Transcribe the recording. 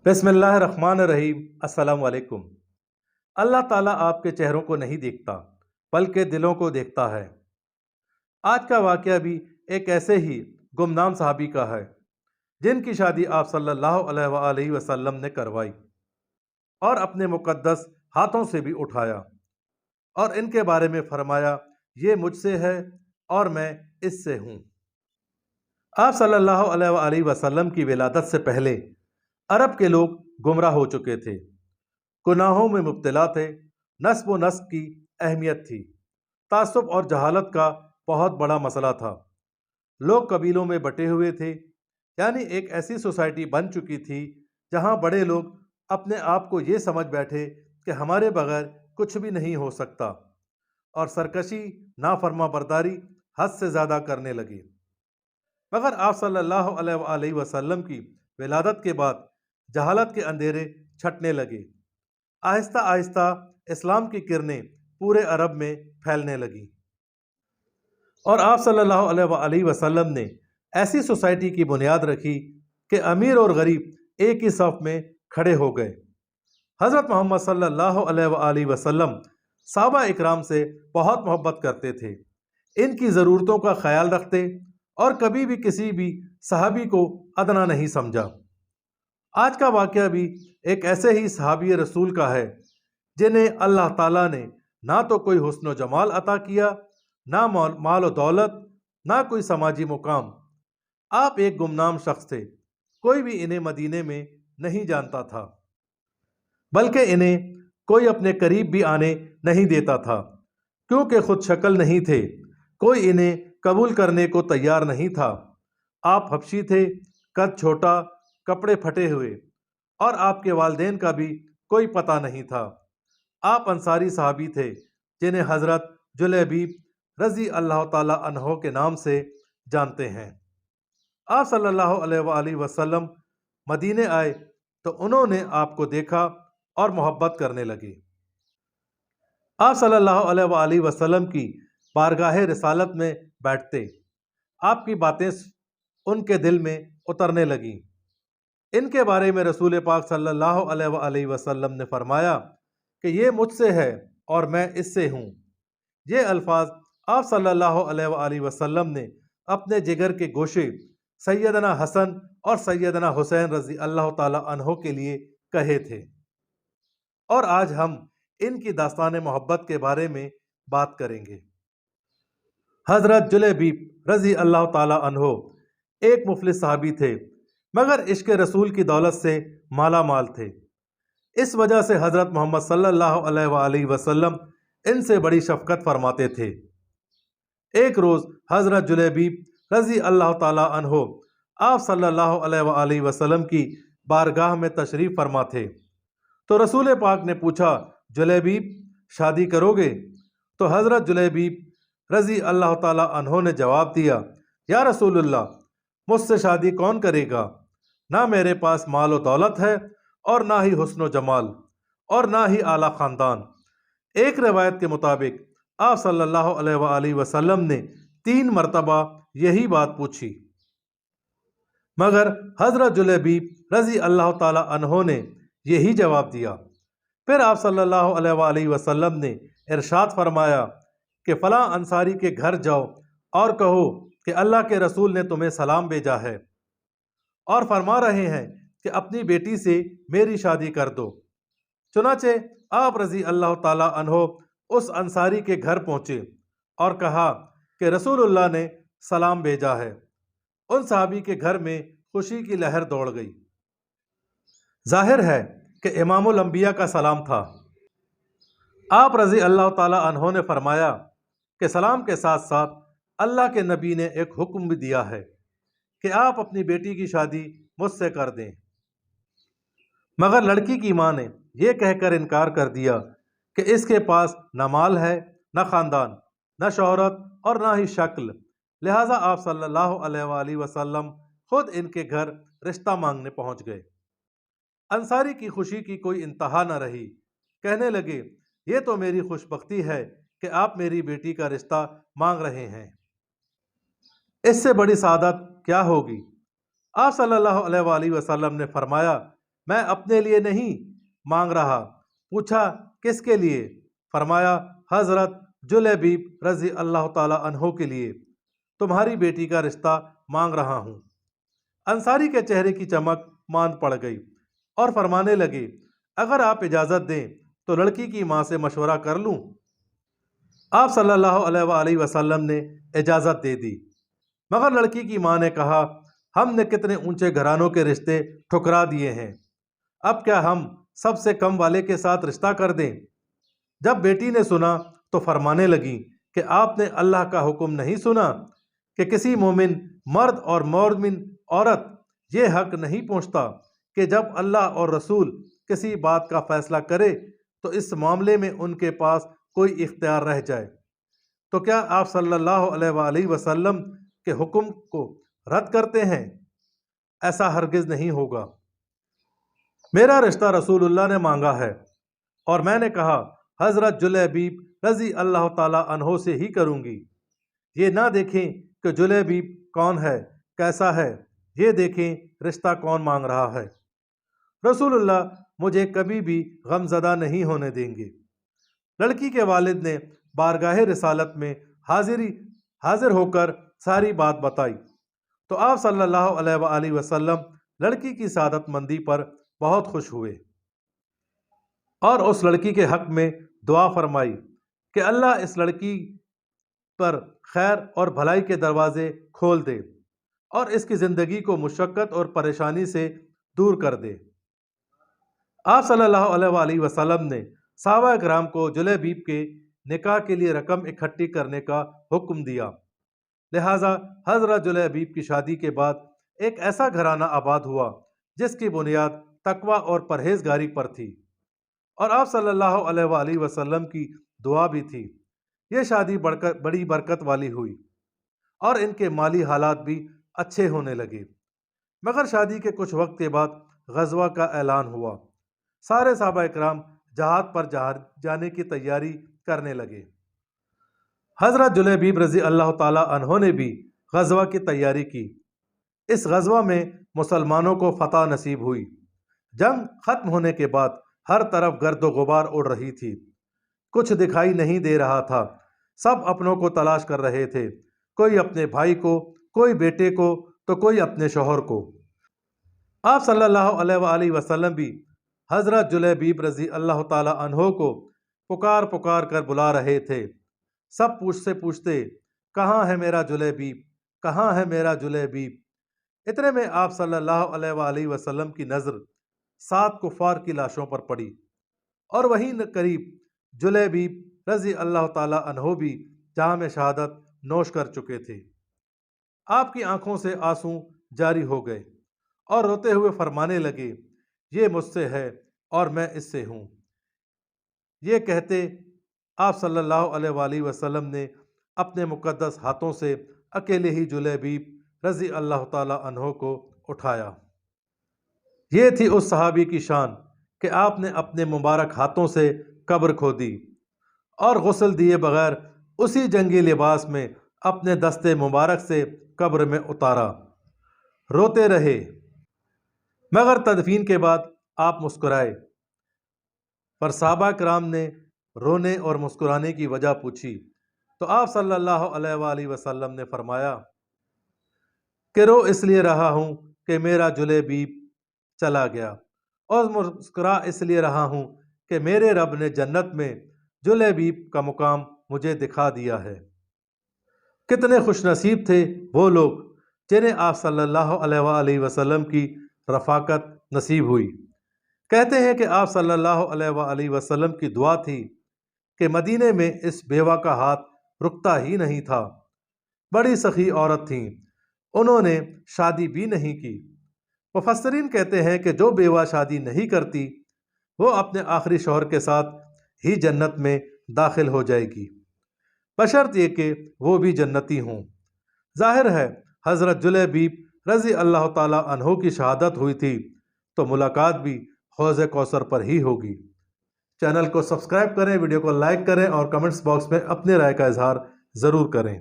بسم اللہ الرحمن الرحیم۔ السلام علیکم۔ اللہ تعالیٰ آپ کے چہروں کو نہیں دیکھتا بلکہ دلوں کو دیکھتا ہے۔ آج کا واقعہ بھی ایک ایسے ہی گمنام صحابی کا ہے جن کی شادی آپ صلی اللہ علیہ وآلہ وسلم نے کروائی اور اپنے مقدس ہاتھوں سے بھی اٹھایا، اور ان کے بارے میں فرمایا یہ مجھ سے ہے اور میں اس سے ہوں۔ آپ صلی اللہ علیہ وآلہ وسلم کی ولادت سے پہلے عرب کے لوگ گمراہ ہو چکے تھے، گناہوں میں مبتلا تھے، نسب و نسب کی اہمیت تھی، تعصب اور جہالت کا بہت بڑا مسئلہ تھا۔ لوگ قبیلوں میں بٹے ہوئے تھے، یعنی ایک ایسی سوسائٹی بن چکی تھی جہاں بڑے لوگ اپنے آپ کو یہ سمجھ بیٹھے کہ ہمارے بغیر کچھ بھی نہیں ہو سکتا، اور سرکشی، نافرما برداری حد سے زیادہ کرنے لگے۔ مگر آپ صلی اللہ علیہ وآلہ وسلم کی ولادت کے بعد جہالت کے اندھیرے چھٹنے لگے۔ آہستہ آہستہ اسلام کی کرنیں پورے عرب میں پھیلنے لگیں، اور آپ صلی اللہ علیہ وآلہ وسلم نے ایسی سوسائٹی کی بنیاد رکھی کہ امیر اور غریب ایک ہی صف میں کھڑے ہو گئے۔ حضرت محمد صلی اللہ علیہ وآلہ وسلم صحابہ اکرام سے بہت محبت کرتے تھے، ان کی ضرورتوں کا خیال رکھتے اور کبھی بھی کسی بھی صحابی کو ادنا نہیں سمجھا۔ آج کا واقعہ بھی ایک ایسے ہی صحابی رسول کا ہے جنہیں اللہ تعالیٰ نے نہ تو کوئی حسن و جمال عطا کیا، نہ مال و دولت، نہ کوئی سماجی مقام۔ آپ ایک گمنام شخص تھے، کوئی بھی انہیں مدینے میں نہیں جانتا تھا، بلکہ انہیں کوئی اپنے قریب بھی آنے نہیں دیتا تھا، کیونکہ خود شکل نہیں تھے، کوئی انہیں قبول کرنے کو تیار نہیں تھا۔ آپ حبشی تھے، قد چھوٹا، کپڑے پھٹے ہوئے، اور آپ کے والدین کا بھی کوئی پتہ نہیں تھا۔ آپ انصاری صحابی تھے جنہیں حضرت جلیبیب رضی اللہ تعالی عنہ کے نام سے جانتے ہیں۔ آپ صلی اللہ علیہ وآلہ وسلم مدینے آئے تو انہوں نے آپ کو دیکھا اور محبت کرنے لگے۔ آپ صلی اللہ علیہ وآلہ وسلم کی بارگاہ رسالت میں بیٹھتے، آپ کی باتیں ان کے دل میں اترنے لگیں۔ ان کے بارے میں رسول پاک صلی اللہ علیہ وآلہ وسلم نے فرمایا کہ یہ مجھ سے ہے اور میں اس سے ہوں۔ یہ الفاظ آپ صلی اللہ علیہ وآلہ وسلم نے اپنے جگر کے گوشے سیدنا حسن اور سیدنا حسین رضی اللہ تعالی عنہ کے لیے کہے تھے، اور آج ہم ان کی داستان محبت کے بارے میں بات کریں گے۔ حضرت جلیبیب رضی اللہ تعالی عنہ ایک مفلس صحابی تھے، مگر عشق رسول کی دولت سے مالا مال تھے۔ اس وجہ سے حضرت محمد صلی اللہ علیہ وآلہ وسلم ان سے بڑی شفقت فرماتے تھے۔ ایک روز حضرت جلیبیب رضی اللہ تعالی عنہ آپ صلی اللہ علیہ وآلہ وسلم کی بارگاہ میں تشریف فرما تھے، تو رسول پاک نے پوچھا، جلیبیب شادی کرو گے؟ تو حضرت جلیبیب رضی اللہ تعالی عنہ نے جواب دیا، یا رسول اللہ، مجھ سے شادی کون کرے گا؟ نہ میرے پاس مال و دولت ہے، اور نہ ہی حسن و جمال، اور نہ ہی اعلیٰ خاندان۔ ایک روایت کے مطابق آپ صلی اللہ علیہ وآلہ وسلم نے 3 مرتبہ یہی بات پوچھی، مگر حضرت جلیبیب رضی اللہ تعالی عنہ نے یہی جواب دیا۔ پھر آپ صلی اللہ علیہ وآلہ وسلم نے ارشاد فرمایا کہ فلاں انصاری کے گھر جاؤ اور کہو کہ اللہ کے رسول نے تمہیں سلام بھیجا ہے اور فرما رہے ہیں کہ اپنی بیٹی سے میری شادی کر دو۔ چنانچہ آپ رضی اللہ تعالی عنہ اس انصاری کے گھر پہنچے اور کہا کہ رسول اللہ نے سلام بھیجا ہے۔ ان صحابی کے گھر میں خوشی کی لہر دوڑ گئی۔ ظاہر ہے کہ امام الانبیاء کا سلام تھا۔ آپ رضی اللہ تعالی عنہ نے فرمایا کہ سلام کے ساتھ ساتھ اللہ کے نبی نے ایک حکم بھی دیا ہے کہ آپ اپنی بیٹی کی شادی مجھ سے کر دیں۔ مگر لڑکی کی ماں نے یہ کہہ کر انکار کر دیا کہ اس کے پاس نہ مال ہے، نہ خاندان، نہ شہرت اور نہ ہی شکل، لہٰذا آپ صلی اللہ علیہ وآلہ وسلم خود ان کے گھر رشتہ مانگنے پہنچ گئے۔ انصاری کی خوشی کی کوئی انتہا نہ رہی، کہنے لگے، یہ تو میری خوش بختی ہے کہ آپ میری بیٹی کا رشتہ مانگ رہے ہیں، اس سے بڑی سعادت کیا ہوگی؟ آپ صلی اللہ علیہ وآلہ وسلم نے فرمایا मैं अपने लिए नहीं मांग रहा। पूछा, किसके लिए? फरमाया, हजरत जुलैबीब रजी अल्लाह ताला अन्हो के लिए, तुम्हारी बेटी का रिश्ता मांग रहा हूँ। अंसारी के चेहरे की चमक मांद पड़ गई और फरमाने लगे, अगर आप इजाज़त दें तो लड़की की माँ से मशवरा कर लूँ। आप सल्लल्लाहु अलैहि वसल्लम ने इजाज़त दे दी, मगर लड़की की माँ ने कहा, हमने कितने ऊंचे घरानों के रिश्ते ठुकरा दिए हैं, अब क्या हम सबसे कम वाले के साथ रिश्ता कर दें? जब बेटी ने सुना तो फरमाने लगी कि आपने अल्लाह का हुक्म नहीं सुना कि किसी मोमिन मर्द और मोमिन औरत ये हक नहीं पहुँचता कि जब अल्लाह और रसूल किसी बात का फैसला करे तो इस मामले में उनके पास कोई इख्तियार रह जाए। तो क्या आप सल्लल्लाहु अलैहि वसल्लम के हुक्म को रद्द करते हैं? ऐसा हरगिज़ नहीं होगा। मेरा रिश्ता रसूलुल्लाह ने मांगा है और मैंने कहा हज़रत जुलैबीब रज़ी अल्लाह ताला अन्हो से ही करूँगी। ये ना देखें कि जुलैबीब कौन है, कैसा है, ये देखें रिश्ता कौन मांग रहा है। रसूलुल्लाह मुझे कभी भी गमज़दा नहीं होने देंगे। लड़की के वालिद ने बारगाह रिसालत में हाजिर होकर सारी बात बताई तो आप सल्लल्लाहु अलैहि वसल्लम लड़की की सादतमंदी पर बहुत खुश हुए और उस लड़की के हक में दुआ फरमाई कि अल्लाह इस लड़की पर खैर और भलाई के दरवाजे खोल दे और इसकी ज़िंदगी को मुशक्क़त और परेशानी से दूर कर दे। आप सल्लल्लाहु अलैहि वसल्लम ने सहाबा किराम को जुलैबीब के निकाह के लिए रकम इकट्ठी करने का हुक्म दिया। लिहाजा हज़रत जुलैबीब की शादी के बाद एक ऐसा घराना आबाद हुआ जिसकी बुनियाद तकवा और परहेजगारी पर थी और आप सल्लल्लाहु अलैहि वसल्लम की दुआ भी थी। ये शादी बड़ी बरकत वाली हुई और इनके माली हालात भी अच्छे होने लगे। मगर शादी के कुछ वक्त के बाद गज़वा का ऐलान हुआ। सारे सहाबा इकराम जहाद पर जाने की तैयारी करने लगे। हज़रत जुलैबीब रज़ी अल्लाह ताला अन्हो ने भी गज़वा की तैयारी की। इस गज़वा में मुसलमानों को फतह नसीब हुई। जंग खत्म होने के बाद हर तरफ गर्द गुबार उड़ रही थी, कुछ दिखाई नहीं दे रहा था। सब अपनों को तलाश कर रहे थे, कोई अपने भाई को, कोई बेटे को, तो कोई अपने शौहर को। आप सल्लल्लाहु अलैहि वसल्लम भी हज़रत जुलैबीब रज़ी अल्लाह ताला अन्हो को पुकार पुकार कर बुला रहे थे। सब पूछते कहाँ है मेरा जुलैबीब, कहाँ है मेरा जुलैबीब। इतने में आप सल्लल्लाहु अलैहि वसल्लम की नज़र 7 कुफ़ार की लाशों पर पड़ी और वहीं करीब जुलैबीब रज़ी अल्लाह ताला अन्हो भी जाम शहादत नोश कर चुके थे। आपकी आंखों से आंसू जारी हो गए और रोते हुए फरमाने लगे, ये मुझसे है और मैं इससे हूँ। ये कहते आप सल्लल्लाहु अलैहि वसल्लम ने अपने मुक़द्दस हाथों से अकेले ही जुलैबीब रज़ी अल्लाह ताला अन्हो को उठाया। ये थी उस सहाबी की शान कि आपने अपने मुबारक हाथों से कब्र खोदी और गुस्ल दिए बगैर उसी जंगी लिबास में अपने दस्ते मुबारक से कब्र में उतारा। रोते रहे, मगर तदफीन के बाद आप मुस्कुराए। पर सहाबा किराम ने रोने और मुस्कुराने की वजह पूछी तो आप सल्लल्लाहु अलैहि वसल्लम ने फरमाया कि रो इसलिए रहा हूँ कि मेरा जुलैबीब चला गया और मुस्कुरा इसलिए रहा हूँ कि मेरे रब ने जन्नत में जुलैबीब का मुकाम मुझे दिखा दिया है। कितने खुशनसीब थे वो लोग जिन्हें आप सल्लल्लाहु अलैहि वसल्लम की रफ़ाकत नसीब हुई। कहते हैं कि आप सल्लल्लाहु अलैहि वसल्लम की दुआ थी कि मदीने में इस बेवा का हाथ रुकता ही नहीं था। बड़ी सखी औरत थी, उन्होंने शादी भी नहीं की। मुफस्सिरीन कहते हैं कि जो बेवा शादी नहीं करती वो अपने आखिरी शौहर के साथ ही जन्नत में दाखिल हो जाएगी, बशर्त ये कि वो भी जन्नती हों। जाहिर है हज़रत जुलैबीब रज़ी अल्लाह ताला अन्हो की शहादत हुई थी तो मुलाकात भी हौज़ कौसर पर ही होगी। चैनल को सब्सक्राइब करें, वीडियो को लाइक करें और कमेंट्स बॉक्स में अपने राय का इजहार ज़रूर करें।